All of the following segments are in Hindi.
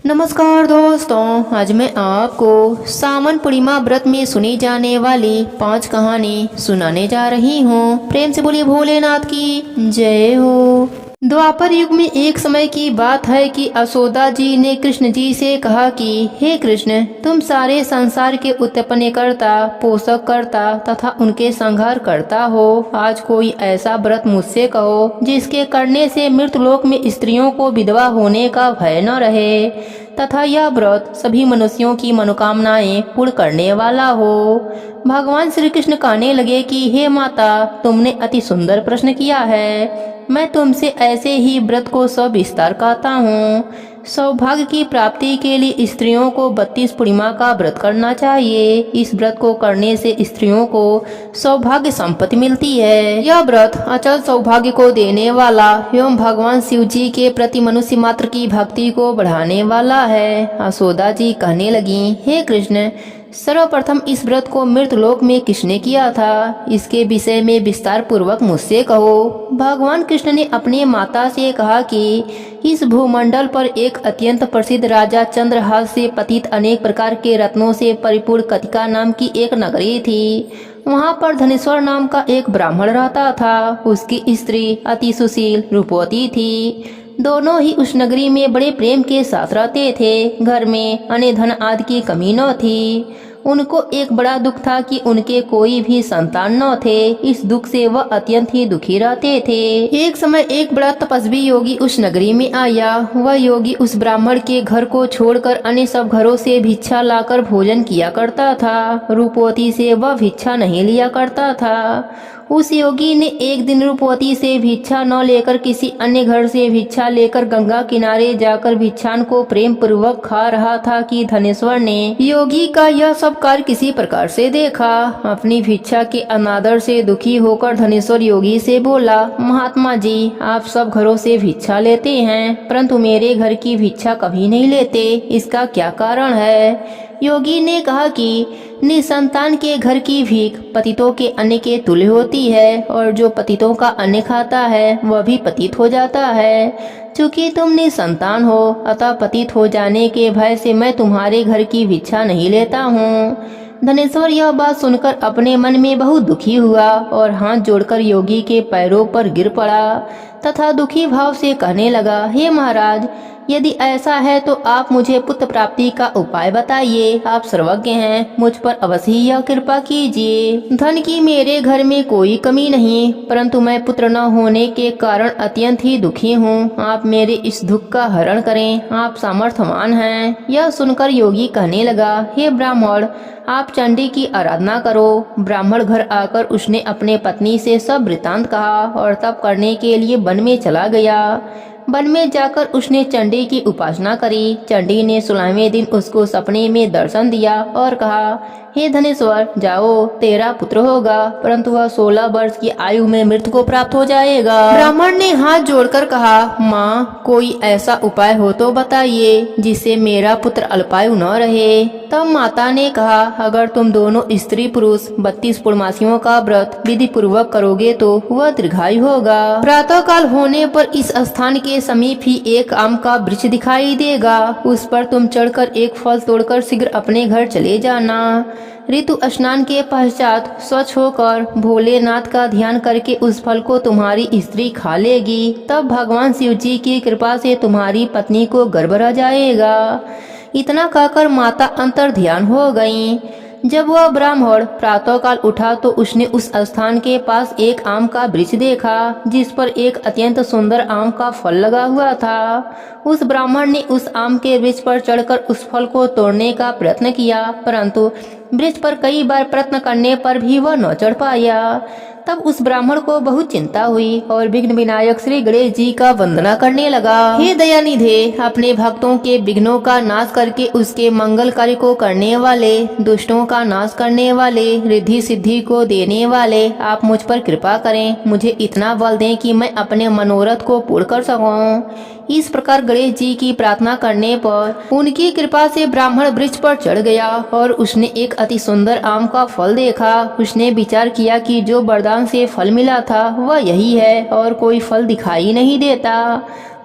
नमस्कार दोस्तों, आज मैं आपको सावन पूर्णिमा व्रत में सुनी जाने वाली 5 कहानी सुनाने जा रही हूँ। प्रेम से बोलिए भोलेनाथ की जय हो। द्वापर युग में एक समय की बात है कि यशोदा जी ने कृष्ण जी से कहा कि हे कृष्ण, तुम सारे संसार के उत्पन्न करता, पोषक करता तथा उनके संहार करता हो। आज कोई ऐसा व्रत मुझसे कहो जिसके करने से मृतलोक में स्त्रियों को विधवा होने का भय न रहे तथा यह व्रत सभी मनुष्यों की मनोकामनाएं पूर्ण करने वाला हो। भगवान श्री कृष्ण कहने लगे कि हे माता, तुमने अति सुंदर प्रश्न किया है। मैं तुमसे ऐसे ही व्रत को सविस्तार कहता हूँ। सौभाग्य की प्राप्ति के लिए स्त्रियों को 32 पूर्णिमा का व्रत करना चाहिए। इस व्रत को करने से स्त्रियों को सौभाग्य संपत्ति मिलती है। यह व्रत अचल सौभाग्य को देने वाला एवं भगवान शिव जी के प्रति मनुष्य मात्र की भक्ति को बढ़ाने वाला है। यशोदा जी कहने लगी, हे कृष्ण, सर्वप्रथम इस व्रत को मृतलोक में किसने किया था, इसके विषय में विस्तार पूर्वक मुझसे कहो। भगवान कृष्ण ने अपने माता से कहा कि इस भूमंडल पर एक अत्यंत प्रसिद्ध राजा चंद्रहास से पतित अनेक प्रकार के रत्नों से परिपूर्ण कतिका नाम की एक नगरी थी। वहाँ पर धनेश्वर नाम का एक ब्राह्मण रहता था। उसकी स्त्री अति सुशील रूपवती थी। दोनों ही उस नगरी में बड़े प्रेम के साथ रहते थे। घर में अन्न धन आदि की कमी न थी। उनको एक बड़ा दुख था कि उनके कोई भी संतान न थे। इस दुख से वह अत्यंत ही दुखी रहते थे। एक समय एक बड़ा तपस्वी योगी उस नगरी में आया। वह योगी उस ब्राह्मण के घर को छोड़कर अन्य सब घरों से भिक्षा लाकर भोजन किया करता था। रूपवती से वह भिक्षा नहीं लिया करता था। उस योगी ने एक दिन रूपवती से भिक्षा न लेकर किसी अन्य घर से भिक्षा लेकर गंगा किनारे जाकर भिक्षान को प्रेम पूर्वक खा रहा था कि धनेश्वर ने योगी का यह सब कार्य किसी प्रकार से देखा। अपनी भिक्षा के अनादर से दुखी होकर धनेश्वर योगी से बोला, महात्मा जी, आप सब घरों से भिक्षा लेते हैं परंतु मेरे घर की भिक्षा कभी नहीं लेते, इसका क्या कारण है? योगी ने कहा कि निसंतान के घर की भीख पतितों के अन्न के तुल्य होती है और जो पतितों का अन्न खाता है वह भी पतित हो जाता है। चूंकि तुम निसंतान हो अतः पतित हो जाने के भय से मैं तुम्हारे घर की भिक्षा नहीं लेता हूँ। धनेश्वर यह बात सुनकर अपने मन में बहुत दुखी हुआ और हाथ जोड़कर योगी के पैरों पर गिर पड़ा तथा दुखी भाव से कहने लगा, हे महाराज, यदि ऐसा है तो आप मुझे पुत्र प्राप्ति का उपाय बताइए। आप सर्वज्ञ हैं, मुझ पर अवश्य यह कृपा कीजिए। धन की मेरे घर में कोई कमी नहीं परंतु मैं पुत्र न होने के कारण अत्यंत ही दुखी हूँ। आप मेरे इस दुख का हरण करें, आप सामर्थ्यवान हैं। यह सुनकर योगी कहने लगा, हे ब्राह्मण, आप चंडी की आराधना करो। ब्राह्मण घर आकर उसने अपने पत्नी से सब वृतांत कहा और तप करने के लिए वन में चला गया। वन में जाकर उसने चंडी की उपासना करी। चंडी ने 16वें दिन उसको सपने में दर्शन दिया और कहा, हे धनेश्वर, जाओ, तेरा पुत्र होगा परंतु वह 16 वर्ष की आयु में मृत्यु को प्राप्त हो जाएगा। ब्राह्मण ने हाथ जोड़कर कहा, माँ, कोई ऐसा उपाय हो तो बताइए जिससे मेरा पुत्र अल्पायु न रहे। तब माता ने कहा, अगर तुम दोनों स्त्री पुरुष 32 पूर्णमासियों का व्रत विधि पूर्वक करोगे तो वह दीर्घायु होगा। प्रातः काल होने पर इस स्थान के समीप ही एक आम का वृक्ष दिखाई देगा। उस पर तुम चढ़कर एक फल तोड़कर शीघ्र अपने घर चले जाना। ऋतु स्नान के पश्चात स्वच्छ होकर भोलेनाथ का ध्यान करके उस फल को तुम्हारी स्त्री खा लेगी। तब भगवान शिव जी की कृपा से तुम्हारी पत्नी को गर्भ रह जाएगा। इतना कहकर माता अंतर ध्यान हो गईं। जब वह ब्राह्मण प्रातःकाल उठा तो उसने उस स्थान के पास एक आम का वृक्ष देखा जिस पर एक अत्यंत सुंदर आम का फल लगा हुआ था। उस ब्राह्मण ने उस आम के वृक्ष पर चढ़कर उस फल को तोड़ने का प्रयत्न किया परंतु वृक्ष पर कई बार प्रयत्न करने पर भी वह न चढ़ पाया। तब उस ब्राह्मण को बहुत चिंता हुई और विघ्न विनायक श्री गणेश जी का वंदना करने लगा। हे दयानिधे, अपने भक्तों के विघ्नों का नाश करके उसके मंगल कार्य को करने वाले, दुष्टों का नाश करने वाले, रिद्धि सिद्धि को देने वाले, आप मुझ पर कृपा करें। मुझे इतना बल दें कि मैं अपने मनोरथ को पूर्ण कर सकूं। इस प्रकार गणेश जी की प्रार्थना करने पर उनकी कृपा से ब्राह्मण वृक्ष पर चढ़ गया और उसने एक अति सुंदर आम का फल देखा। उसने विचार किया कि जो वरदान से फल मिला था वह यही है और कोई फल दिखाई नहीं देता।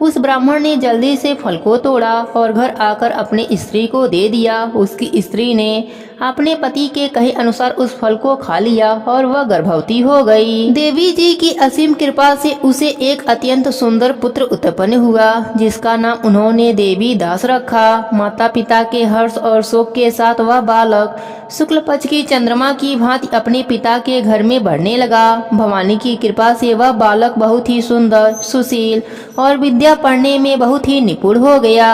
उस ब्राह्मण ने जल्दी से फल को तोड़ा और घर आकर अपनी स्त्री को दे दिया। उसकी स्त्री ने अपने पति के कहे अनुसार उस फल को खा लिया और वह गर्भवती हो गई। देवी जी की असीम कृपा से उसे एक अत्यंत सुंदर पुत्र उत्पन्न हुआ, जिसका नाम उन्होंने देवी दास रखा। माता पिता के हर्ष और शोक के साथ वह बालक शुक्ल पक्ष की चंद्रमा की भांति अपने पिता के घर में बढ़ने लगा। भवानी की कृपा से वह बालक बहुत ही सुंदर, सुशील और विद्या पढ़ने में बहुत ही निपुण हो गया।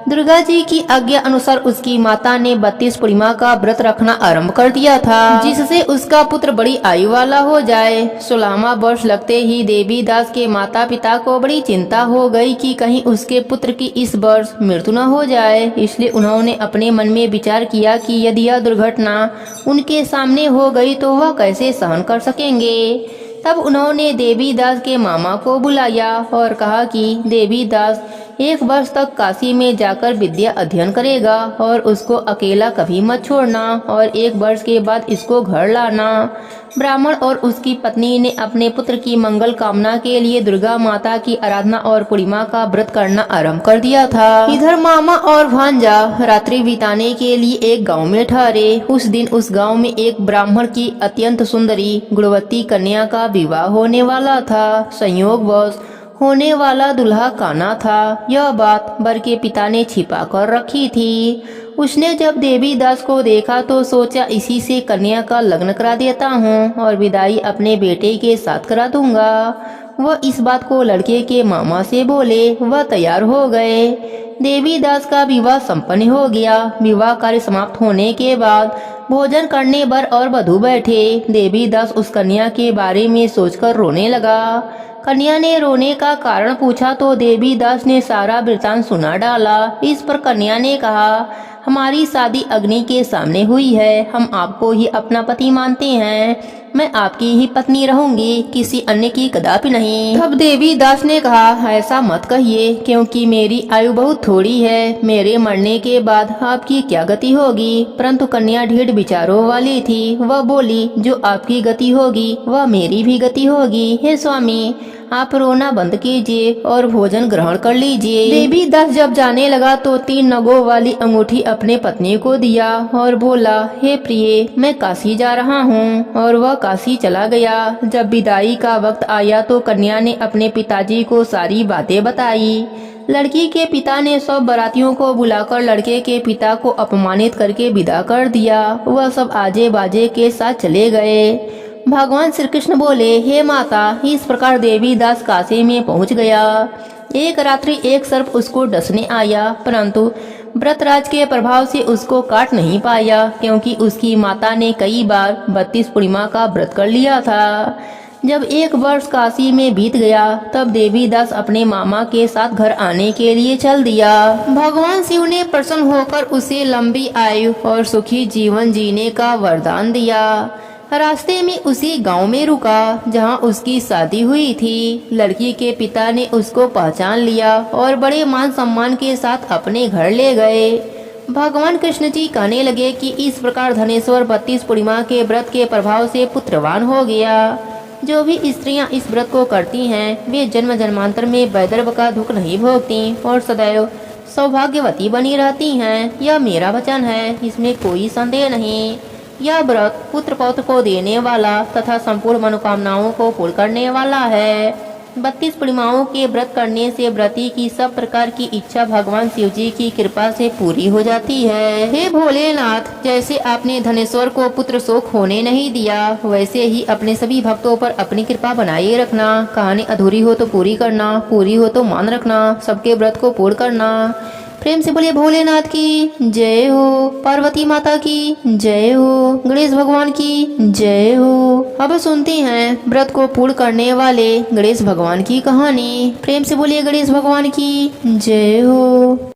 दुर्गा जी की आज्ञा अनुसार उसकी माता ने 32 पूर्णिमा का व्रत रखना आरंभ कर दिया था, जिससे उसका पुत्र बड़ी आयु वाला हो जाए। 16वां वर्ष लगते ही देवी दास के माता पिता को बड़ी चिंता हो गई कि कहीं उसके पुत्र की इस वर्ष मृत्यु न हो जाए। इसलिए उन्होंने अपने मन में विचार किया कि यदि यह दुर्घटना उनके सामने हो गई तो वह कैसे सहन कर सकेंगे। तब उन्होंने देवी दास के मामा को बुलाया और कहा कि देवी दास 1 वर्ष तक काशी में जाकर विद्या अध्ययन करेगा और उसको अकेला कभी मत छोड़ना और 1 वर्ष के बाद इसको घर लाना। ब्राह्मण और उसकी पत्नी ने अपने पुत्र की मंगल कामना के लिए दुर्गा माता की आराधना और पूर्णिमा का व्रत करना आरंभ कर दिया था। इधर मामा और भांजा रात्रि बिताने के लिए एक गांव में ठहरे। उस दिन उस गांव में एक ब्राह्मण की अत्यंत सुंदरी गुणवती कन्या का विवाह होने वाला था। संयोगवश होने वाला दूल्हा काना था। यह बात वर के पिता ने छिपा कर रखी थी। उसने जब देवी दास को देखा तो सोचा इसी से कन्या का लग्न करा देता हूँ और विदाई अपने बेटे के साथ करा दूंगा। वह इस बात को लड़के के मामा से बोले। वह तैयार हो गए। देवी दास का विवाह संपन्न हो गया। विवाह कार्य समाप्त होने के बाद भोजन करने वर और वधू बैठे। देवी दास उस कन्या के बारे में सोचकर रोने लगा। कन्या ने रोने का कारण पूछा तो देवी दास ने सारा वृतांत सुना डाला। इस पर कन्या ने कहा, हमारी शादी अग्नि के सामने हुई है। हम आपको ही अपना पति मानते हैं। मैं आपकी ही पत्नी रहूंगी, किसी अन्य की कदापि नहीं। तब देवी दास ने कहा, ऐसा मत कहिए, क्योंकि मेरी आयु बहुत थोड़ी है। मेरे मरने के बाद आपकी क्या गति होगी। परंतु कन्या ढेर विचारों वाली थी। वह बोली, जो आपकी गति होगी वह मेरी भी गति होगी। हे स्वामी, आप रोना बंद कीजिए और भोजन ग्रहण कर लीजिए। देवी दास जब जाने लगा तो 3 नगों वाली अंगूठी अपने पत्नी को दिया और बोला, हे प्रिय, मैं काशी जा रहा हूँ। और वह काशी चला गया। जब विदाई का वक्त आया तो कन्या ने अपने पिताजी को सारी बातें बताई। लड़की के पिता ने सब बारातियों को बुलाकर लड़के के पिता को अपमानित करके विदा कर दिया। वह सब आजे बाजे के साथ चले गए। भगवान श्री कृष्ण बोले, हे माता, इस प्रकार देवी दास काशी में पहुंच गया। एक रात्रि एक सर्प उसको डसने आया, परंतु व्रतराज के प्रभाव से उसको काट नहीं पाया, क्योंकि उसकी माता ने कई बार 32 पूर्णिमा का व्रत कर लिया था। जब 1 वर्ष काशी में बीत गया तब देवी दास अपने मामा के साथ घर आने के लिए चल दिया। भगवान शिव ने प्रसन्न होकर उसे लंबी आयु और सुखी जीवन जीने का वरदान दिया। रास्ते में उसी गांव में रुका जहां उसकी शादी हुई थी। लड़की के पिता ने उसको पहचान लिया और बड़े मान सम्मान के साथ अपने घर ले गए। भगवान कृष्ण जी कहने लगे कि इस प्रकार धनेश्वर 32 पूर्णिमा के व्रत के प्रभाव से पुत्रवान हो गया। जो भी स्त्रियां इस व्रत को करती हैं वे जन्म जन्मांतर में वैधर्भ का दुख नहीं भोगती और सदैव सौभाग्यवती बनी रहती हैं। यह मेरा वचन है, इसमें कोई संदेह नहीं। यह व्रत पुत्र पौत्र को देने वाला तथा संपूर्ण मनोकामनाओं को पूर्ण करने वाला है। 32 पूर्णिमाओं के व्रत करने से व्रती की सब प्रकार की इच्छा भगवान शिव जी की कृपा से पूरी हो जाती है। हे भोलेनाथ, जैसे आपने धनेश्वर को पुत्र शोक होने नहीं दिया, वैसे ही अपने सभी भक्तों पर अपनी कृपा बनाए रखना। कहानी अधूरी हो तो पूरी करना, पूरी हो तो मान रखना, सबके व्रत को पूर्ण करना। प्रेम से बोलिए भोलेनाथ की जय हो, पार्वती माता की जय हो, गणेश भगवान की जय हो। अब सुनते हैं व्रत को पूर्ण करने वाले गणेश भगवान की कहानी। प्रेम से बोलिए गणेश भगवान की जय हो।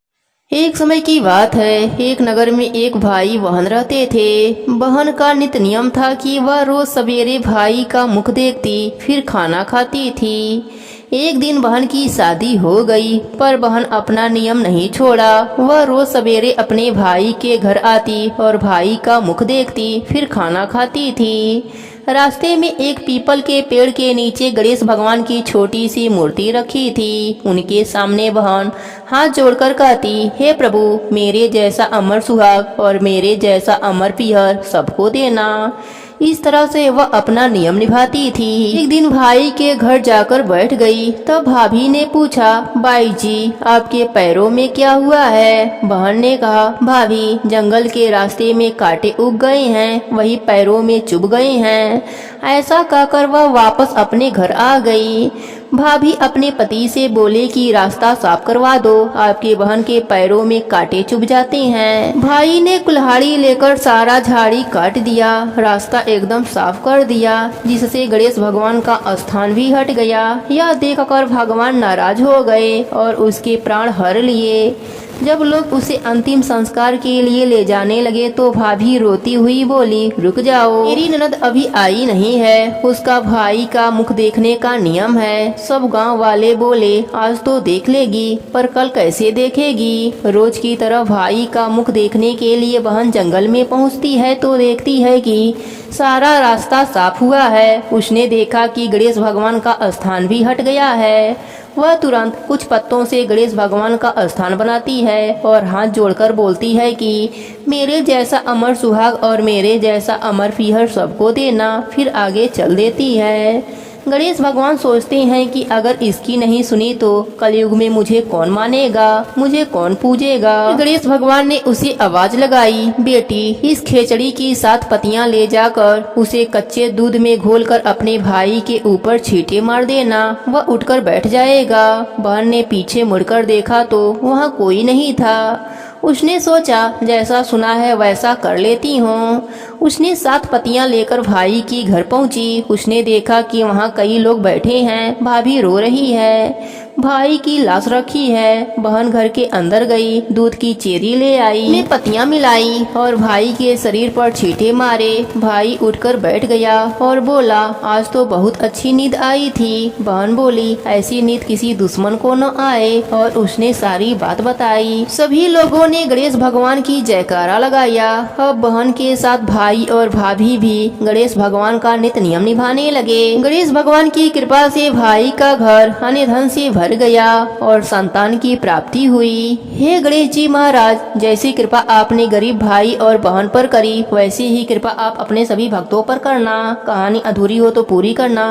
एक समय की बात है, एक नगर में एक भाई बहन रहते थे। बहन का नित्य नियम था कि वह रोज सवेरे भाई का मुख देखती, फिर खाना खाती थी। एक दिन बहन की शादी हो गई, पर बहन अपना नियम नहीं छोड़ा। वह रोज सवेरे अपने भाई के घर आती और भाई का मुख देखती, फिर खाना खाती थी। रास्ते में एक पीपल के पेड़ के नीचे गणेश भगवान की छोटी सी मूर्ति रखी थी। उनके सामने बहन हाथ जोड़कर कहती, हे प्रभु, मेरे जैसा अमर सुहाग और मेरे जैसा अमर पीहर सबको देना। इस तरह से वह अपना नियम निभाती थी। एक दिन भाई के घर जाकर बैठ गई। तब भाभी ने पूछा, बाई जी, आपके पैरों में क्या हुआ है? बहन ने कहा, भाभी, जंगल के रास्ते में कांटे उग गए हैं, वही पैरों में चुभ गए हैं। ऐसा कहकर वह वापस अपने घर आ गई। भाभी अपने पति से बोले कि रास्ता साफ करवा दो, आपके बहन के पैरों में कांटे चुभ जाते हैं। भाई ने कुल्हाड़ी लेकर सारा झाड़ी काट दिया, रास्ता एकदम साफ कर दिया, जिससे गणेश भगवान का स्थान भी हट गया। यह देखकर भगवान नाराज हो गए और उसके प्राण हर लिए। जब लोग उसे अंतिम संस्कार के लिए ले जाने लगे तो भाभी रोती हुई बोली, रुक जाओ, मेरी ननद अभी आई नहीं है, उसका भाई का मुख देखने का नियम है। सब गांव वाले बोले, आज तो देख लेगी, पर कल कैसे देखेगी? रोज की तरह भाई का मुख देखने के लिए बहन जंगल में पहुंचती है तो देखती है कि सारा रास्ता साफ हुआ है। उसने देखा कि गणेश भगवान का स्थान भी हट गया है। वह तुरंत कुछ पत्तों से गणेश भगवान का स्थान बनाती है और हाथ जोड़कर बोलती है कि मेरे जैसा अमर सुहाग और मेरे जैसा अमर पीहर सबको देना। फिर आगे चल देती है। गणेश भगवान सोचते हैं कि अगर इसकी नहीं सुनी तो कलयुग में मुझे कौन मानेगा, मुझे कौन पूजेगा। गणेश भगवान ने उसे आवाज लगाई, बेटी, इस खेचड़ी की 7 पत्तियां ले जाकर उसे कच्चे दूध में घोलकर अपने भाई के ऊपर छींटे मार देना, वह उठकर बैठ जाएगा। बहन ने पीछे मुड़कर देखा तो वहाँ कोई नहीं था। उसने सोचा, जैसा सुना है वैसा कर लेती हूँ। उसने 7 पत्तियां लेकर भाई की घर पहुंची। उसने देखा कि वहाँ कई लोग बैठे हैं। भाभी रो रही है, भाई की लाश रखी है। बहन घर के अंदर गई, दूध की चेरी ले आई, में पत्तियां मिलाई और भाई के शरीर पर छींटे मारे। भाई उठकर बैठ गया और बोला, आज तो बहुत अच्छी नींद आई थी। बहन बोली, ऐसी नींद किसी दुश्मन को न आए, और उसने सारी बात बताई। सभी लोगों ने गणेश भगवान की जयकारा लगाया। अब बहन के साथ भाई और भाभी भी गणेश भगवान का नित्य नियम निभाने लगे। गणेश भगवान की कृपा से भाई का घर अन्य धन से भर गया और संतान की प्राप्ति हुई। हे गणेश जी महाराज, जैसी कृपा आपने गरीब भाई और बहन पर करी, वैसी ही कृपा आप अपने सभी भक्तों पर करना। कहानी अधूरी हो तो पूरी करना,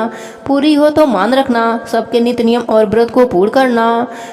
पूरी हो तो मान रखना, सबके नित्य नियम और व्रत को पूर्ण करना।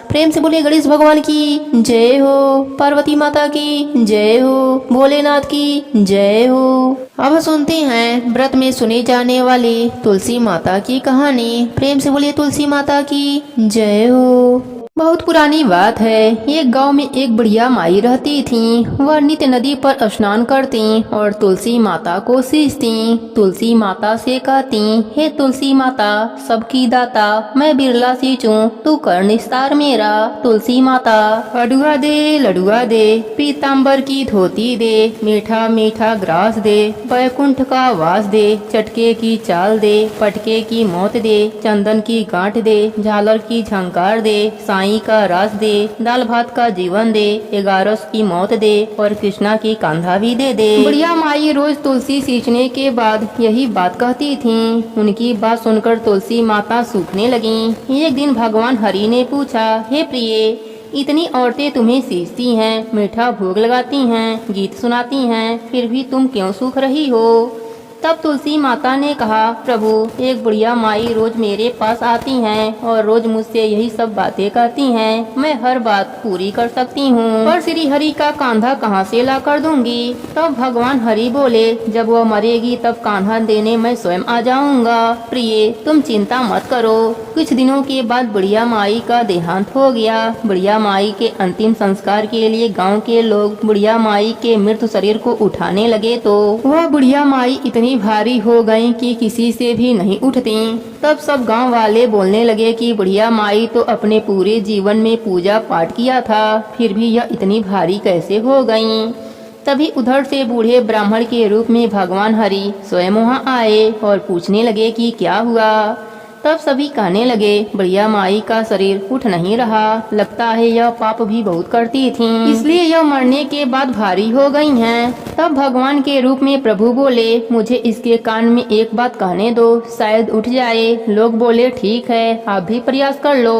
प्रेम से बोले गणेश भगवान की जय हो, पार्वती माता की जय हो, भोलेनाथ की जय हो। अब सुनते हैं व्रत में सुने जाने वाली तुलसी माता की कहानी। प्रेम से बोलिए तुलसी माता की जय हो। बहुत पुरानी बात है। एक गांव में एक बुढ़िया माई रहती थी। वह नित्य नदी पर स्नान करती और तुलसी माता को सींचती। तुलसी माता से कहती, हे तुलसी माता, सबकी दाता, मैं बिरला सींचूं, तू कर निस्तार मेरा। तुलसी माता, लडुआ दे, पीताम्बर की धोती दे, मीठा मीठा ग्रास दे, बैकुंठ का वास दे, चटके की चाल दे, पटके की मौत दे, चंदन की गांठ दे, झालर की झंकार दे, साई का रास दे, दाल भात का जीवन दे, 11 की मौत दे और कृष्णा की कांधा भी दे दे। बुढ़िया माई रोज तुलसी सींचने के बाद यही बात कहती थी। उनकी बात सुनकर तुलसी माता सूखने लगी। एक दिन भगवान हरि ने पूछा, हे प्रिय, इतनी औरतें तुम्हें सींचती हैं, मीठा भोग लगाती हैं, गीत सुनाती हैं, फिर भी तुम क्यों सूख रही हो? तब तुलसी माता ने कहा, प्रभु, एक बुढ़िया माई रोज मेरे पास आती हैं और रोज मुझसे यही सब बातें कहती हैं। मैं हर बात पूरी कर सकती हूँ, पर श्री हरि का कांधा कहाँ से ला कर दूंगी? तब भगवान हरि बोले, जब वह मरेगी तब कान्हा देने मैं स्वयं आ जाऊंगा। प्रिय, तुम चिंता मत करो। कुछ दिनों के बाद बुढ़िया माई का देहांत हो गया। बुढ़िया माई के अंतिम संस्कार के लिए गाँव के लोग बुढ़िया माई के मृत शरीर को उठाने लगे तो वह बुढ़िया माई इतनी भारी हो गई कि किसी से भी नहीं उठती। तब सब गांव वाले बोलने लगे कि बुढ़िया माई तो अपने पूरे जीवन में पूजा पाठ किया था, फिर भी यह इतनी भारी कैसे हो गई? तभी उधर से बूढ़े ब्राह्मण के रूप में भगवान हरि स्वयं वहाँ आए और पूछने लगे कि क्या हुआ। तब सभी कहने लगे, बुढ़िया माई का शरीर उठ नहीं रहा, लगता है यह पाप भी बहुत करती थीं, इसलिए यह मरने के बाद भारी हो गई हैं। तब भगवान के रूप में प्रभु बोले, मुझे इसके कान में एक बात कहने दो, शायद उठ जाए। लोग बोले, ठीक है, आप भी प्रयास कर लो।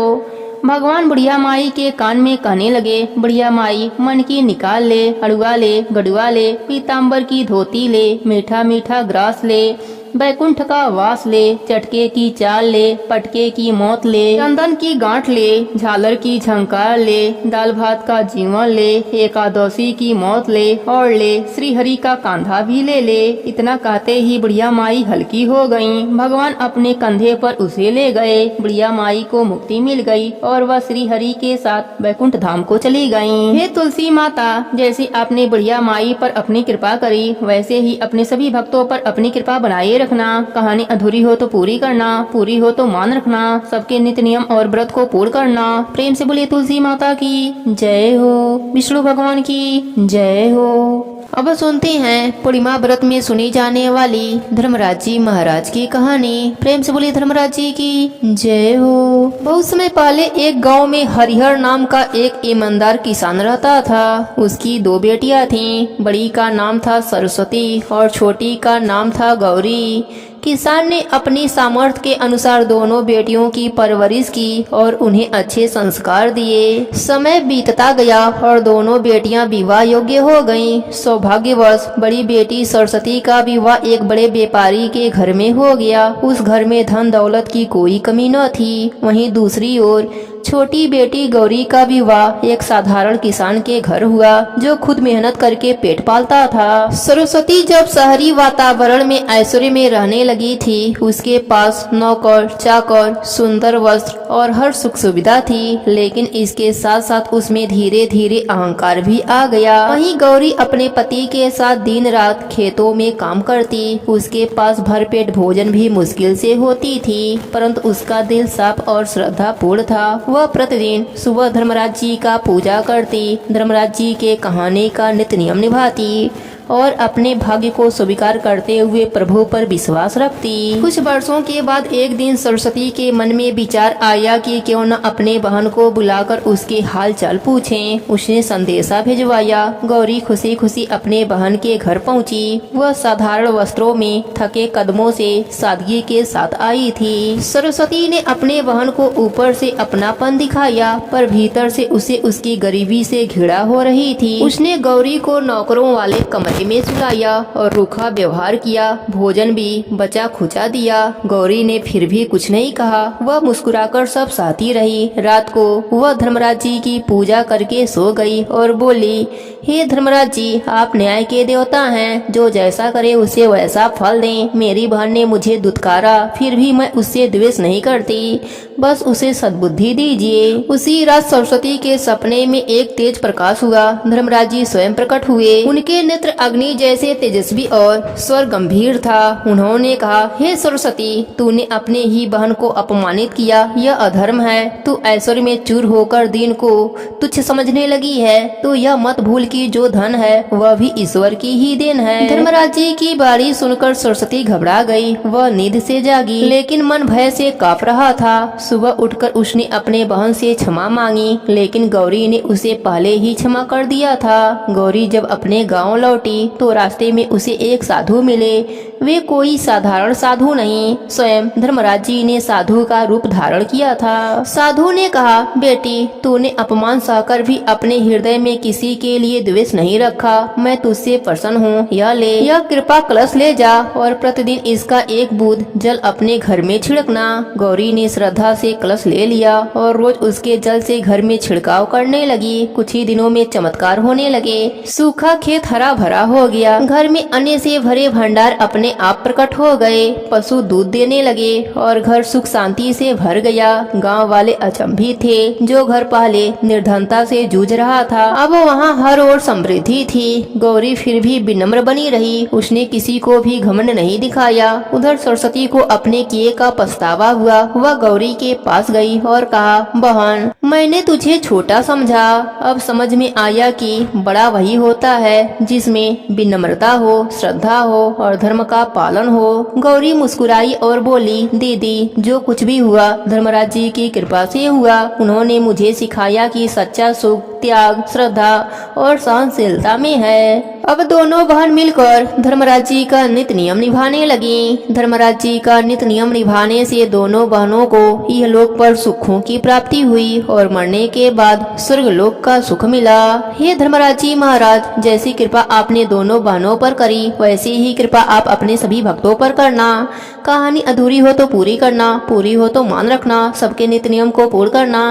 भगवान बुढ़िया माई के कान में कहने लगे, बुढ़िया माई, मन की निकाल ले, अड़ुआ ले, गड़ुआ ले, पीताम्बर की धोती ले, मीठा मीठा ग्रास ले, बैकुंठ का वास ले, चटके की चाल ले, पटके की मौत ले, चंदन की गांठ ले, झालर की झंकार ले, दाल भात का जीवन ले, एकादशी की मौत ले, और ले श्री हरि का कांधा भी ले। इतना कहते ही बुढ़िया माई हल्की हो गईं। भगवान अपने कंधे पर उसे ले गए। बुढ़िया माई को मुक्ति मिल गई और वह श्री हरि के साथ बैकुंठ धाम को चली गयी। हे तुलसी माता, जैसे आपने बुढ़िया माई पर अपनी कृपा करी, वैसे ही अपने सभी भक्तों पर अपनी कृपा बनाए रखना। कहानी अधूरी हो तो पूरी करना, पूरी हो तो मान रखना, सबके नित्य नियम और व्रत को पूर्ण करना। प्रेम से बोलिए तुलसी माता की जय हो, विष्णु भगवान की जय हो। अब सुनते हैं पूर्णिमा व्रत में सुनी जाने वाली धर्मराज जी महाराज की कहानी। प्रेम से बोलिए धर्मराज जी की जय हो। बहुत समय पहले एक गांव में हरिहर नाम का एक ईमानदार किसान रहता था। उसकी 2 बेटियां थीं। बड़ी का नाम था सरस्वती और छोटी का नाम था गौरी। किसान ने अपनी सामर्थ्य के अनुसार दोनों बेटियों की परवरिश की और उन्हें अच्छे संस्कार दिए। समय बीतता गया और दोनों बेटियां विवाह योग्य हो गईं। सौभाग्यवश बड़ी बेटी सरस्वती का विवाह एक बड़े व्यापारी के घर में हो गया। उस घर में धन दौलत की कोई कमी न थी। वहीं दूसरी ओर छोटी बेटी गौरी का विवाह एक साधारण किसान के घर हुआ, जो खुद मेहनत करके पेट पालता था। सरस्वती जब शहरी वातावरण में ऐश्वर्य में रहने लगी थी, उसके पास नौकर, चाकर, सुंदर वस्त्र और हर सुख सुविधा थी, लेकिन इसके साथ साथ उसमें धीरे धीरे अहंकार भी आ गया। वहीं गौरी अपने पति के साथ दिन रात खेतों में काम करती। उसके पास भरपेट भोजन भी मुश्किल से होती थी, परंतु उसका दिल साफ और श्रद्धापूर्ण था। वह प्रतिदिन सुबह धर्मराज जी का पूजा करती, धर्मराज जी के कहानी का नित्य नियम निभाती और अपने भाग्य को स्वीकार करते हुए प्रभु पर विश्वास रखती। कुछ वर्षों के बाद एक दिन सरस्वती के मन में विचार आया कि क्यों न अपने बहन को बुलाकर उसके हाल चाल पूछें। उसने संदेशा भिजवाया। गौरी खुशी खुशी अपने बहन के घर पहुंची। वह साधारण वस्त्रों में थके कदमों से सादगी के साथ आई थी। सरस्वती ने अपने बहन को ऊपर से अपनापन दिखाया, पर भीतर से उसे उसकी गरीबी से घृणा हो रही थी। उसने गौरी को नौकरों वाले कमरे में सुलाया और रूखा व्यवहार किया। भोजन भी बचा खुचा दिया। गौरी ने फिर भी कुछ नहीं कहा। वह मुस्कुराकर सब सहती रही। रात को वह धर्मराज जी की पूजा करके सो गई और बोली, हे धर्मराज जी, आप न्याय के देवता हैं, जो जैसा करे उसे वैसा फल दें। मेरी बहन ने मुझे दुत्कारा, फिर भी मैं उससे द्वेष नहीं करती, बस उसे सद्बुद्धि दीजिए। उसी रात सरस्वती के सपने में एक तेज प्रकाश हुआ। धर्मराज जी स्वयं प्रकट हुए। उनके नेत्र अग्नि जैसे तेजस्वी और स्वर गंभीर था। उन्होंने कहा, हे सरस्वती, तूने अपने ही बहन को अपमानित किया, यह अधर्म है। तू ऐश्वर्य में चूर होकर दीन को तुच्छ समझने लगी है, तो यह मत भूल कि जो धन है वह भी ईश्वर की ही देन है। धर्मराज जी की बारी सुनकर सरस्वती घबरा गई। वह नींद से जागी, लेकिन मन भय से कांप रहा था। सुबह उठकर उसने अपने बहन से क्षमा मांगी, लेकिन गौरी ने उसे पहले ही क्षमा कर दिया था। गौरी जब अपने गांव लौटी तो रास्ते में उसे एक साधु मिले। वे कोई साधारण साधु नहीं, स्वयं धर्मराज जी ने साधु का रूप धारण किया था। साधु ने कहा, बेटी, तूने अपमान सहकर भी अपने हृदय में किसी के लिए द्वेष नहीं रखा। मैं तुझसे प्रसन्न हूँ। यह ले, यह कृपा कलश ले जा और प्रतिदिन इसका एक बूंद जल अपने घर में छिड़कना। गौरी ने श्रद्धा से कलश ले लिया और रोज उसके जल से घर में छिड़काव करने लगी। कुछ ही दिनों में चमत्कार होने लगे। सूखा खेत हरा भरा हो गया। घर में अन्न से भरे भंडार अपने आप प्रकट हो गए। पशु दूध देने लगे और घर सुख शांति से भर गया। गांव वाले अचंभित थे। जो घर पहले निर्धनता से जूझ रहा था, अब वहाँ हर ओर समृद्धि थी। गौरी फिर भी विनम्र बनी रही। उसने किसी को भी घमंड नहीं दिखाया। उधर सरस्वती को अपने किए का पछतावा हुआ। वह गौरी के पास गई और कहा, बहन, मैंने तुझे छोटा समझा, अब समझ में आया कि बड़ा वही होता है जिसमें विनम्रता हो, श्रद्धा हो और धर्म का पालन हो। गौरी मुस्कुराई और बोली, दीदी, जो कुछ भी हुआ धर्मराज जी की कृपा से हुआ। उन्होंने मुझे सिखाया कि सच्चा सुख त्याग, श्रद्धा और सहनशीलता में है। अब दोनों बहन मिलकर धर्मराज जी का नित्य नियम निभाने लगी। धर्मराज जी का नित्य नियम निभाने से दोनों बहनों को यह लोक पर सुखों की प्राप्ति हुई और मरने के बाद स्वर्ग लोक का सुख मिला। हे धर्मराज जी महाराज, जैसी कृपा आपने दोनों बहनों पर करी, वैसी ही कृपा आप अपने सभी भक्तों पर करना। कहानी अधूरी हो तो पूरी करना, पूरी हो तो मान रखना, सबके नित्य नियम को पूर्ण करना।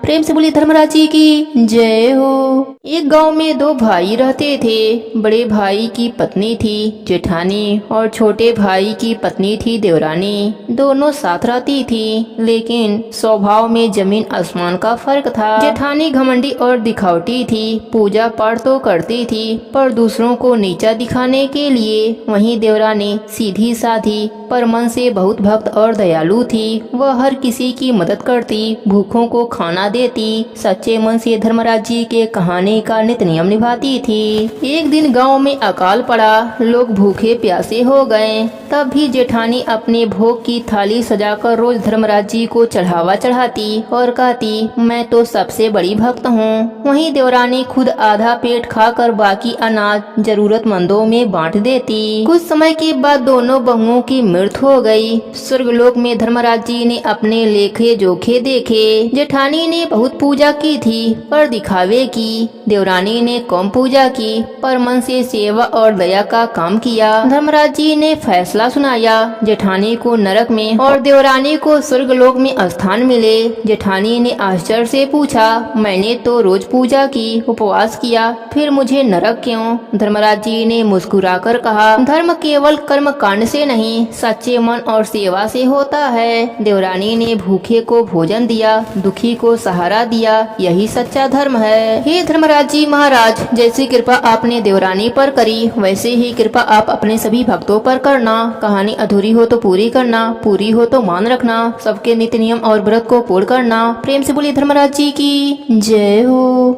प्रेम से बोली धर्मराज जी की जय हो। एक गांव में दो भाई रहते थे। बड़े भाई की पत्नी थी जेठानी और छोटे भाई की पत्नी थी देवरानी। दोनों साथ रहती थी, लेकिन स्वभाव में जमीन आसमान का फर्क था। जेठानी घमंडी और दिखावटी थी, पूजा पाठ तो करती थी पर दूसरों को नीचा दिखाने के लिए। वहीं देवरानी सीधी साधी पर मन से बहुत भक्त और दयालु थी। वह हर किसी की मदद करती, भूखों को खाना देती, सच्चे मन से धर्मराज जी के कहानी का नित्य नियम निभाती थी। एक दिन गांव में अकाल पड़ा, लोग भूखे प्यासे हो गए। तब भी जेठानी अपने भोग की थाली सजाकर रोज धर्मराज जी को चढ़ावा चढ़ाती और कहती, मैं तो सबसे बड़ी भक्त हूँ। वहीं देवरानी खुद आधा पेट खाकर बाकी अनाज जरूरतमंदों में बांट देती। कुछ समय के बाद दोनों बहुओं की मृत्यु हो गई। स्वर्गलोक में धर्मराज जी ने अपने लेखे जोखे देखे। जेठानी ने बहुत पूजा की थी पर दिखावे की, देवरानी ने कम पूजा की पर मन से सेवा और दया का काम किया। धर्मराज जी ने फैसला सुनाया, जेठानी को नरक में और देवरानी को स्वर्गलोक में स्थान मिले। जेठानी ने आश्चर्य से पूछा, मैंने तो रोज पूजा की, उपवास किया, फिर मुझे नरक क्यों? धर्मराज जी ने मुस्कुराकर कहा, धर्म केवल कर्म कांड से नहीं, सच्चे मन और सेवा से होता है। देवरानी ने भूखे को भोजन दिया, दुखी को सहारा दिया, यही सच्चा धर्म है। हे धर्मराज जी महाराज, जैसी कृपा आपने देवरानी पर करी, वैसे ही कृपा आप अपने सभी भक्तों पर करना। कहानी अधूरी हो तो पूरी करना, पूरी हो तो मान रखना, सबके नित्य नियम और व्रत को पूर्ण करना। प्रेम से बोलिए धर्मराज जी की जय हो।